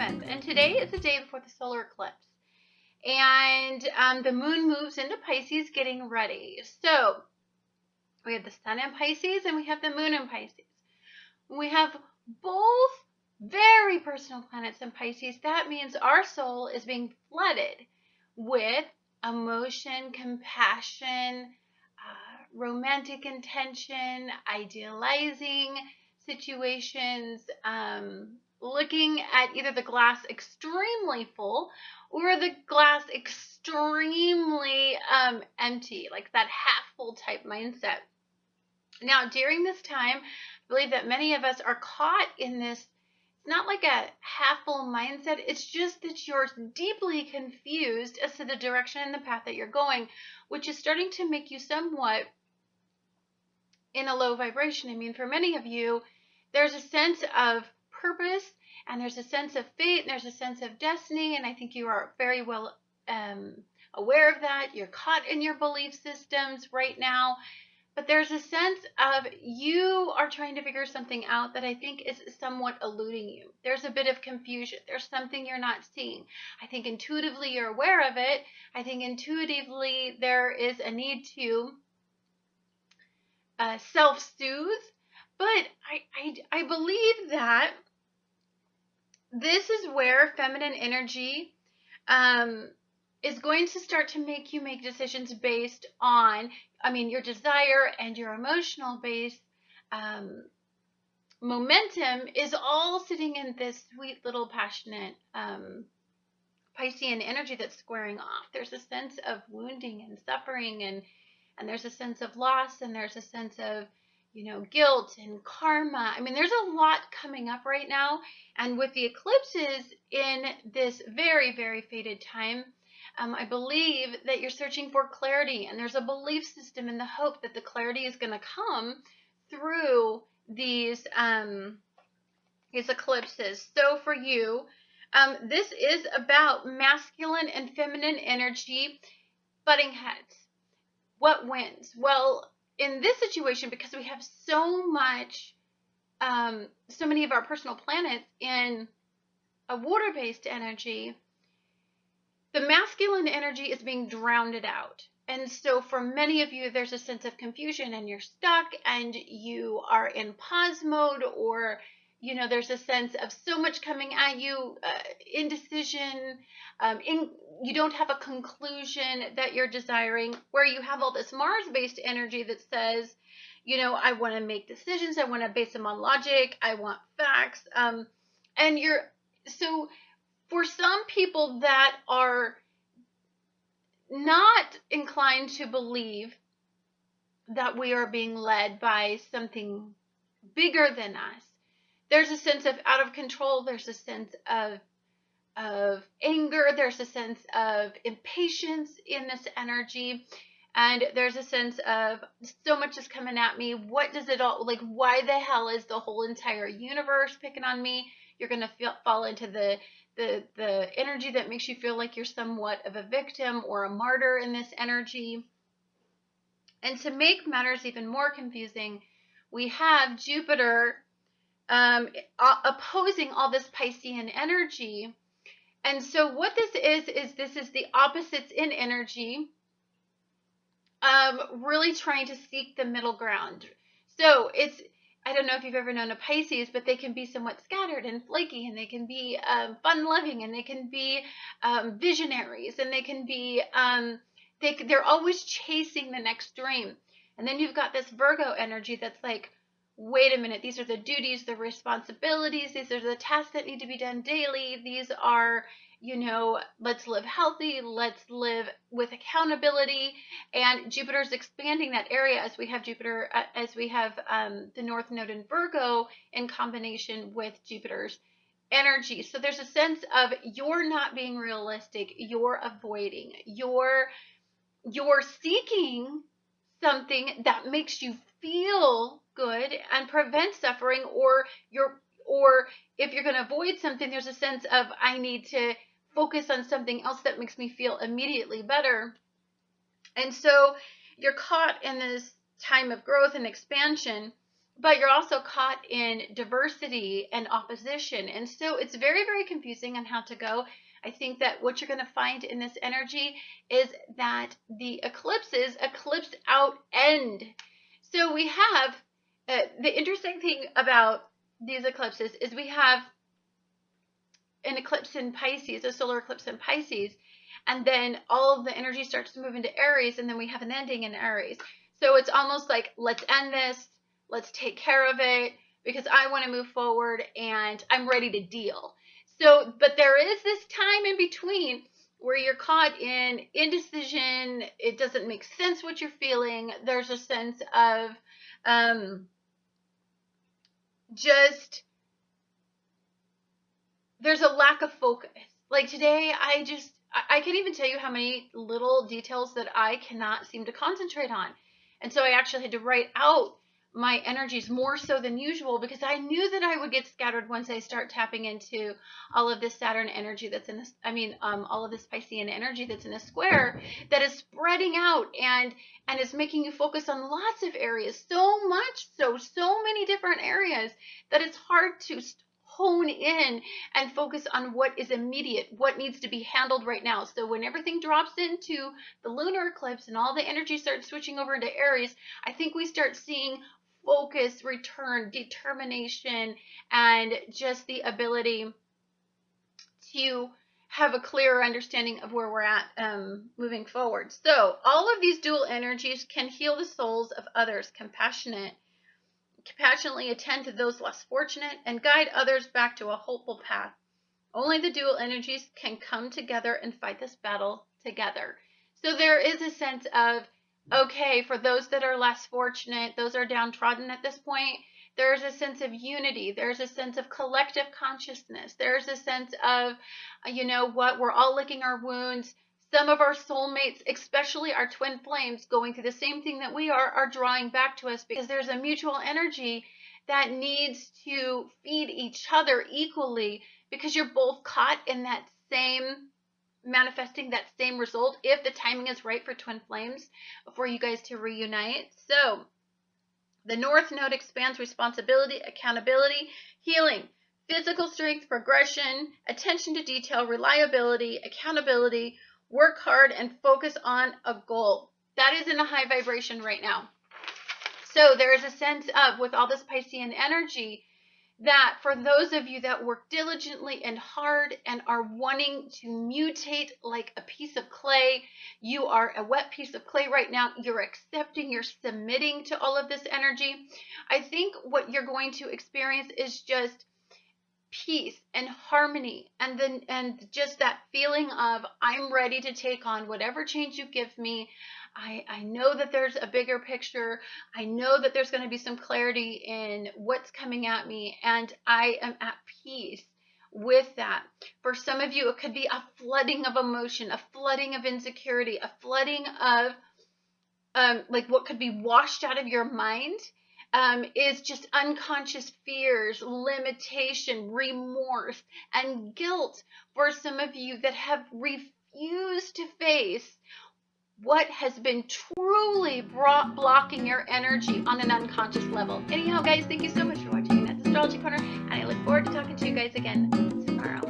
7th, and today is the day before the solar eclipse. And the moon moves into Pisces, getting ready. So we have the sun in Pisces and we have the moon in Pisces. We have both very personal planets in Pisces. That means our soul is being flooded with emotion, compassion, romantic intention, idealizing situations, looking at either the glass extremely full or the glass extremely empty, like that half full type mindset. Now, during this time, I believe that many of us are caught in this. It's not like a half full mindset. It's just that you're deeply confused as to the direction and the path that you're going, which is starting to make you somewhat in a low vibration. I mean, for many of you, there's a sense of purpose and there's a sense of fate and there's a sense of destiny. And I think you are very well aware of that. You're caught in your belief systems right now. But there's a sense of you are trying to figure something out that I think is somewhat eluding you. There's a bit of confusion. There's something you're not seeing. I think intuitively you're aware of it. I think intuitively there is a need to self-soothe. But I believe that this is where feminine energy is going to start to make you make decisions based on, your desire and your emotional base. Momentum is all sitting in this sweet little passionate Piscean energy that's squaring off. There's a sense of wounding and suffering, and there's a sense of loss, and there's a sense of guilt and karma. There's a lot coming up right now, and with the eclipses in this very, very fated time, I believe that you're searching for clarity, and there's a belief system in the hope that the clarity is going to come through these eclipses. So for you, this is about masculine and feminine energy butting heads. What wins? Well, in this situation, because we have so many of our personal planets in a water-based energy, the masculine energy is being drowned out. And so for many of you, there's a sense of confusion and you're stuck and you are in pause mode, or, there's a sense of so much coming at you, indecision, you don't have a conclusion that you're desiring, where you have all this Mars-based energy that says, I want to make decisions, I want to base them on logic, I want facts. So for some people that are not inclined to believe that we are being led by something bigger than us, there's a sense of out of control, there's a sense of anger, there's a sense of impatience in this energy, and there's a sense of so much is coming at me. What does it all, why the hell is the whole entire universe picking on me? You're going to fall into the energy that makes you feel like you're somewhat of a victim or a martyr in this energy. And to make matters even more confusing, we have Jupiter opposing all this Piscean energy. And so what this is the opposites in energy, really trying to seek the middle ground. So I don't know if you've ever known a Pisces, but they can be somewhat scattered and flaky, and they can be fun-loving, and they can be visionaries, and they can be they're always chasing the next dream. And then you've got this Virgo energy that's like, wait a minute, these are the duties, the responsibilities, these are the tasks that need to be done daily. These are, let's live healthy, let's live with accountability. And Jupiter's expanding that area as we have the North Node in Virgo in combination with Jupiter's energy. So there's a sense of you're not being realistic, you're avoiding, you're seeking something that makes you feel good and prevent suffering, or if you're going to avoid something, there's a sense of I need to focus on something else that makes me feel immediately better. And so you're caught in this time of growth and expansion, but you're also caught in diversity and opposition. And so it's very, very confusing on how to go. I think that what you're going to find in this energy is that the eclipses eclipse out end. So we have the interesting thing about these eclipses is we have an eclipse in Pisces, a solar eclipse in Pisces, and then all of the energy starts to move into Aries, and then we have an ending in Aries. So it's almost like, let's end this, let's take care of it, because I want to move forward and I'm ready to deal. So, but there is this time in between where you're caught in indecision. It doesn't make sense what you're feeling. There's a sense of just, there's a lack of focus. Like today, I can't even tell you how many little details that I cannot seem to concentrate on. And so I actually had to write out my energies more so than usual, because I knew that I would get scattered once I start tapping into all of this Saturn energy that's in this, all of this Piscean energy that's in a square that is spreading out and is making you focus on lots of areas, so much so many different areas that it's hard to hone in and focus on what is immediate, what needs to be handled right now. So when everything drops into the lunar eclipse and all the energy starts switching over into Aries, I think we start seeing focus return, determination, and just the ability to have a clearer understanding of where we're at moving forward. So all of these dual energies can heal the souls of others, compassionately attend to those less fortunate, and guide others back to a hopeful path. Only the dual energies can come together and fight this battle together. So there is a sense of, okay, for those that are less fortunate, those are downtrodden at this point, there's a sense of unity. There's a sense of collective consciousness. There's a sense of, you know what, we're all licking our wounds. Some of our soulmates, especially our twin flames, going through the same thing that we are drawing back to us, because there's a mutual energy that needs to feed each other equally, because you're both caught in that same, manifesting that same result if the timing is right for twin flames for you guys to reunite. So the North Node expands responsibility, accountability, healing, physical strength, progression, attention to detail, reliability, accountability. Work hard and focus on a goal. That is in a high vibration right now. So there is a sense of, with all this Piscean energy, that for those of you that work diligently and hard and are wanting to mutate like a piece of clay, you are a wet piece of clay right now. You're accepting, you're submitting to all of this energy. I think what you're going to experience is just peace and harmony, and just that feeling of, I'm ready to take on whatever change you give me. I know that there's a bigger picture. I know that there's going to be some clarity in what's coming at me, and I am at peace with that. For some of you, it could be a flooding of emotion, a flooding of insecurity, a flooding of like what could be washed out of your mind. Is just unconscious fears, limitation, remorse, and guilt for some of you that have refused to face what has been truly blocking your energy on an unconscious level. Anyhow, guys, thank you so much for watching Annette's Astrology Corner, and I look forward to talking to you guys again tomorrow.